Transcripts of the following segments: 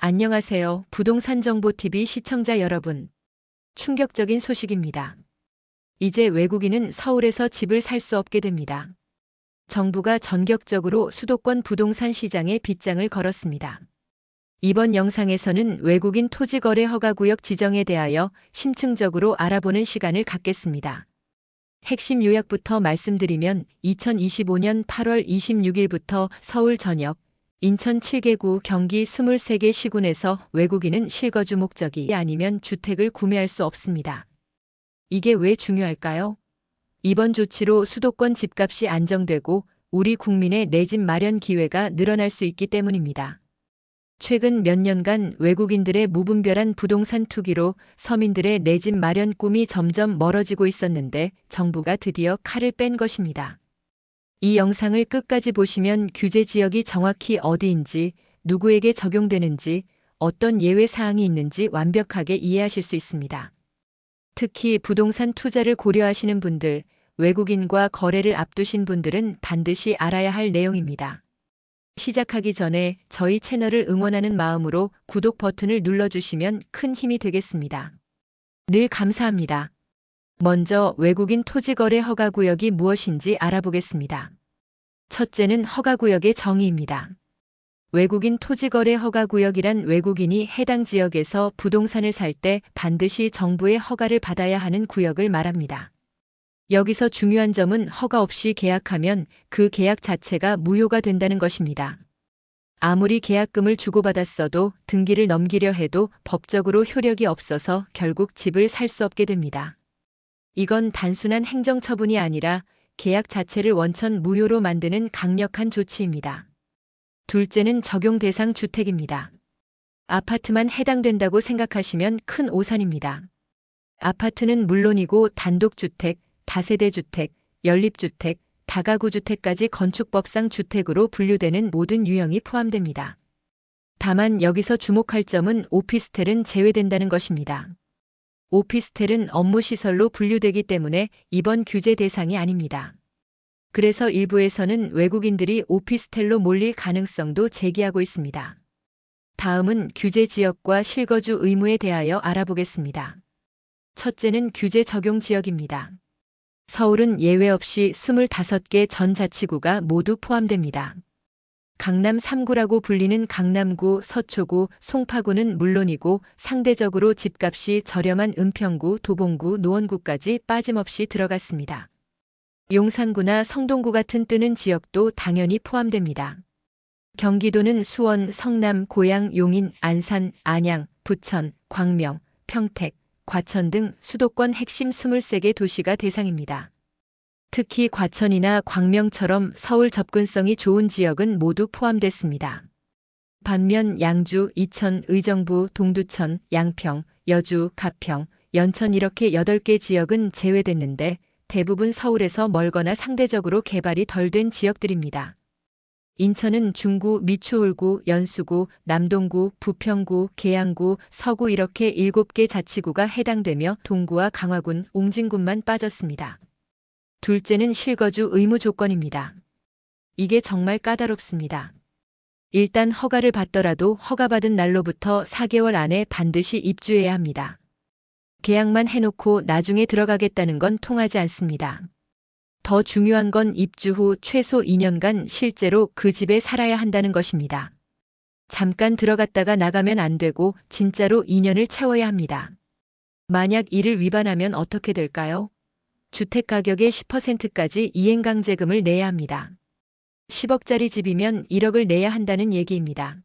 안녕하세요. 부동산 정보TV 시청자 여러분. 충격적인 소식입니다. 이제 외국인은 서울에서 집을 살 수 없게 됩니다. 정부가 전격적으로 수도권 부동산 시장에 빗장을 걸었습니다. 이번 영상에서는 외국인 토지거래 허가구역 지정에 대하여 심층적으로 알아보는 시간을 갖겠습니다. 핵심 요약부터 말씀드리면 2025년 8월 26일부터 서울 전역, 인천 7개구 경기 23개 시군에서 외국인은 실거주 목적이 아니면 주택을 구매할 수 없습니다. 이게 왜 중요할까요? 이번 조치로 수도권 집값이 안정되고 우리 국민의 내 집 마련 기회가 늘어날 수 있기 때문입니다. 최근 몇 년간 외국인들의 무분별한 부동산 투기로 서민들의 내 집 마련 꿈이 점점 멀어지고 있었는데 정부가 드디어 칼을 뺀 것입니다. 이 영상을 끝까지 보시면 규제 지역이 정확히 어디인지, 누구에게 적용되는지, 어떤 예외 사항이 있는지 완벽하게 이해하실 수 있습니다. 특히 부동산 투자를 고려하시는 분들, 외국인과 거래를 앞두신 분들은 반드시 알아야 할 내용입니다. 시작하기 전에 저희 채널을 응원하는 마음으로 구독 버튼을 눌러주시면 큰 힘이 되겠습니다. 늘 감사합니다. 먼저 외국인 토지거래 허가구역이 무엇인지 알아보겠습니다. 첫째는 허가구역의 정의입니다. 외국인 토지거래 허가구역이란 외국인이 해당 지역에서 부동산을 살 때 반드시 정부의 허가를 받아야 하는 구역을 말합니다. 여기서 중요한 점은 허가 없이 계약하면 그 계약 자체가 무효가 된다는 것입니다. 아무리 계약금을 주고받았어도 등기를 넘기려 해도 법적으로 효력이 없어서 결국 집을 살 수 없게 됩니다. 이건 단순한 행정처분이 아니라 계약 자체를 원천 무효로 만드는 강력한 조치입니다. 둘째는 적용 대상 주택입니다. 아파트만 해당된다고 생각하시면 큰 오산입니다. 아파트는 물론이고 단독주택, 다세대주택, 연립주택, 다가구주택까지 건축법상 주택으로 분류되는 모든 유형이 포함됩니다. 다만 여기서 주목할 점은 오피스텔은 제외된다는 것입니다. 오피스텔은 업무시설로 분류되기 때문에 이번 규제 대상이 아닙니다. 그래서 일부에서는 외국인들이 오피스텔로 몰릴 가능성도 제기하고 있습니다. 다음은 규제 지역과 실거주 의무에 대하여 알아보겠습니다. 첫째는 규제 적용 지역입니다. 서울은 예외 없이 25개 전자치구가 모두 포함됩니다. 강남 3구라고 불리는 강남구, 서초구, 송파구는 물론이고 상대적으로 집값이 저렴한 은평구, 도봉구, 노원구까지 빠짐없이 들어갔습니다. 용산구나 성동구 같은 뜨는 지역도 당연히 포함됩니다. 경기도는 수원, 성남, 고양, 용인, 안산, 안양, 부천, 광명, 평택, 과천 등 수도권 핵심 23개 도시가 대상입니다. 특히 과천이나 광명처럼 서울 접근성이 좋은 지역은 모두 포함됐습니다. 반면 양주, 이천, 의정부, 동두천, 양평, 여주, 가평, 연천 이렇게 8개 지역은 제외됐는데 대부분 서울에서 멀거나 상대적으로 개발이 덜 된 지역들입니다. 인천은 중구, 미추홀구, 연수구, 남동구, 부평구, 계양구, 서구 이렇게 7개 자치구가 해당되며 동구와 강화군, 옹진군만 빠졌습니다. 둘째는 실거주 의무 조건입니다. 이게 정말 까다롭습니다. 일단 허가를 받더라도 허가받은 날로부터 4개월 안에 반드시 입주해야 합니다. 계약만 해놓고 나중에 들어가겠다는 건 통하지 않습니다. 더 중요한 건 입주 후 최소 2년간 실제로 그 집에 살아야 한다는 것입니다. 잠깐 들어갔다가 나가면 안 되고 진짜로 2년을 채워야 합니다. 만약 이를 위반하면 어떻게 될까요? 주택가격의 10%까지 이행강제금을 내야 합니다. 10억짜리 집이면 1억을 내야 한다는 얘기입니다.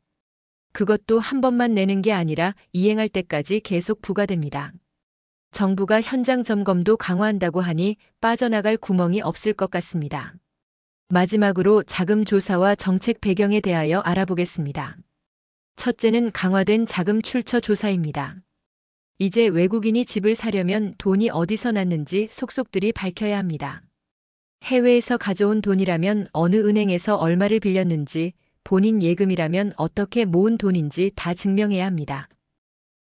그것도 한 번만 내는 게 아니라 이행할 때까지 계속 부과됩니다. 정부가 현장 점검도 강화한다고 하니 빠져나갈 구멍이 없을 것 같습니다. 마지막으로 자금 조사와 정책 배경에 대하여 알아보겠습니다. 첫째는 강화된 자금 출처 조사입니다. 이제 외국인이 집을 사려면 돈이 어디서 났는지 속속들이 밝혀야 합니다. 해외에서 가져온 돈이라면 어느 은행에서 얼마를 빌렸는지, 본인 예금이라면 어떻게 모은 돈인지 다 증명해야 합니다.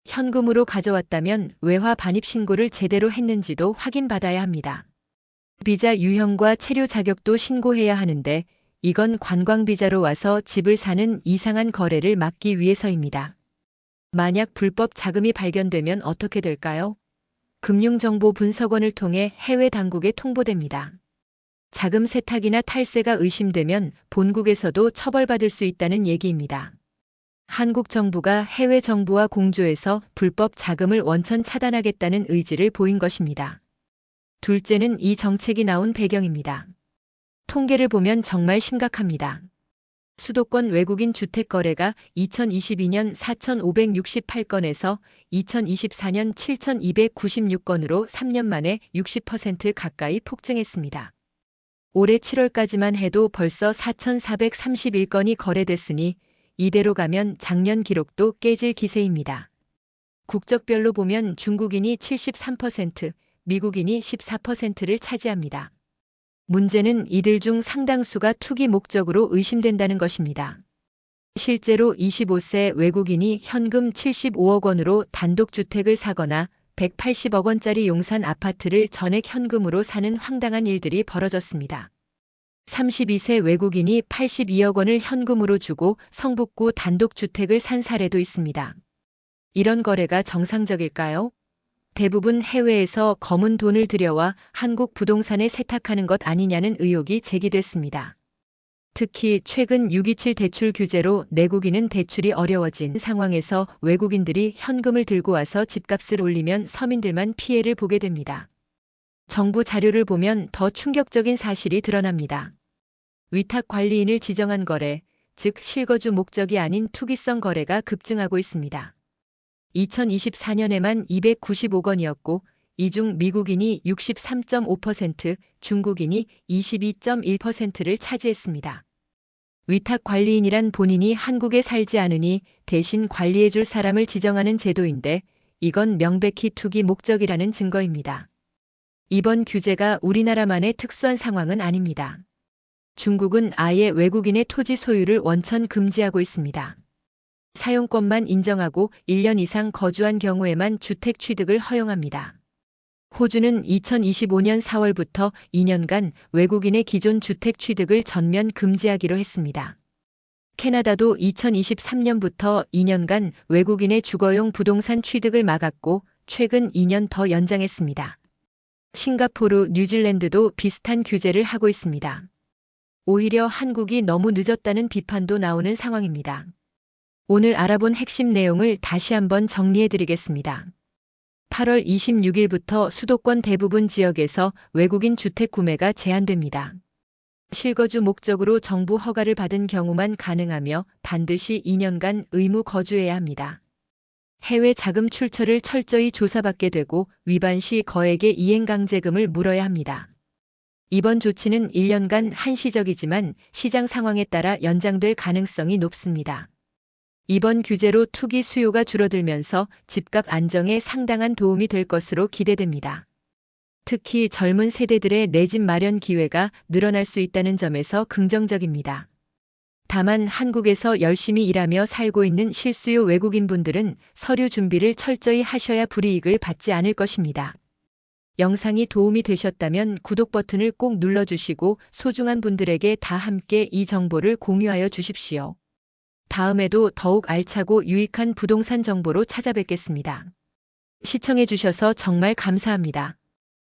현금으로 가져왔다면 외화 반입 신고를 제대로 했는지도 확인받아야 합니다. 비자 유형과 체류 자격도 신고해야 하는데 이건 관광비자로 와서 집을 사는 이상한 거래를 막기 위해서입니다. 만약 불법 자금이 발견되면 어떻게 될까요? 금융정보분석원을 통해 해외 당국에 통보됩니다. 자금 세탁이나 탈세가 의심되면 본국에서도 처벌받을 수 있다는 얘기입니다. 한국 정부가 해외 정부와 공조해서 불법 자금을 원천 차단하겠다는 의지를 보인 것입니다. 둘째는 이 정책이 나온 배경입니다. 통계를 보면 정말 심각합니다. 수도권 외국인 주택 거래가 2022년 4,568건에서 2024년 7,296건으로 3년 만에 60% 가까이 폭증했습니다. 올해 7월까지만 해도 벌써 4,431건이 거래됐으니 이대로 가면 작년 기록도 깨질 기세입니다. 국적별로 보면 중국인이 73%, 미국인이 14%를 차지합니다. 문제는 이들 중 상당수가 투기 목적으로 의심된다는 것입니다. 실제로 25세 외국인이 현금 75억 원으로 단독주택을 사거나 180억 원짜리 용산 아파트를 전액 현금으로 사는 황당한 일들이 벌어졌습니다. 32세 외국인이 82억 원을 현금으로 주고 성북구 단독주택을 산 사례도 있습니다. 이런 거래가 정상적일까요? 대부분 해외에서 검은 돈을 들여와 한국 부동산에 세탁하는 것 아니냐는 의혹이 제기됐습니다. 특히 최근 627 대출 규제로 내국인은 대출이 어려워진 상황에서 외국인들이 현금을 들고 와서 집값을 올리면 서민들만 피해를 보게 됩니다. 정부 자료를 보면 더 충격적인 사실이 드러납니다. 위탁 관리인을 지정한 거래, 즉 실거주 목적이 아닌 투기성 거래가 급증하고 있습니다. 2024년에만 295건이었고 이 중 미국인이 63.5%, 중국인이 22.1%를 차지했습니다. 위탁 관리인이란 본인이 한국에 살지 않으니 대신 관리해줄 사람을 지정하는 제도인데 이건 명백히 투기 목적이라는 증거입니다. 이번 규제가 우리나라만의 특수한 상황은 아닙니다. 중국은 아예 외국인의 토지 소유를 원천 금지하고 있습니다. 사용권만 인정하고 1년 이상 거주한 경우에만 주택 취득을 허용합니다. 호주는 2025년 4월부터 2년간 외국인의 기존 주택 취득을 전면 금지하기로 했습니다. 캐나다도 2023년부터 2년간 외국인의 주거용 부동산 취득을 막았고 최근 2년 더 연장했습니다. 싱가포르, 뉴질랜드도 비슷한 규제를 하고 있습니다. 오히려 한국이 너무 늦었다는 비판도 나오는 상황입니다. 오늘 알아본 핵심 내용을 다시 한번 정리해드리겠습니다. 8월 26일부터 수도권 대부분 지역에서 외국인 주택 구매가 제한됩니다. 실거주 목적으로 정부 허가를 받은 경우만 가능하며 반드시 2년간 의무 거주해야 합니다. 해외 자금 출처를 철저히 조사받게 되고 위반 시 거액의 이행강제금을 물어야 합니다. 이번 조치는 1년간 한시적이지만 시장 상황에 따라 연장될 가능성이 높습니다. 이번 규제로 투기 수요가 줄어들면서 집값 안정에 상당한 도움이 될 것으로 기대됩니다. 특히 젊은 세대들의 내 집 마련 기회가 늘어날 수 있다는 점에서 긍정적입니다. 다만 한국에서 열심히 일하며 살고 있는 실수요 외국인분들은 서류 준비를 철저히 하셔야 불이익을 받지 않을 것입니다. 영상이 도움이 되셨다면 구독 버튼을 꼭 눌러주시고 소중한 분들에게 다 함께 이 정보를 공유하여 주십시오. 다음에도 더욱 알차고 유익한 부동산 정보로 찾아뵙겠습니다. 시청해 주셔서 정말 감사합니다.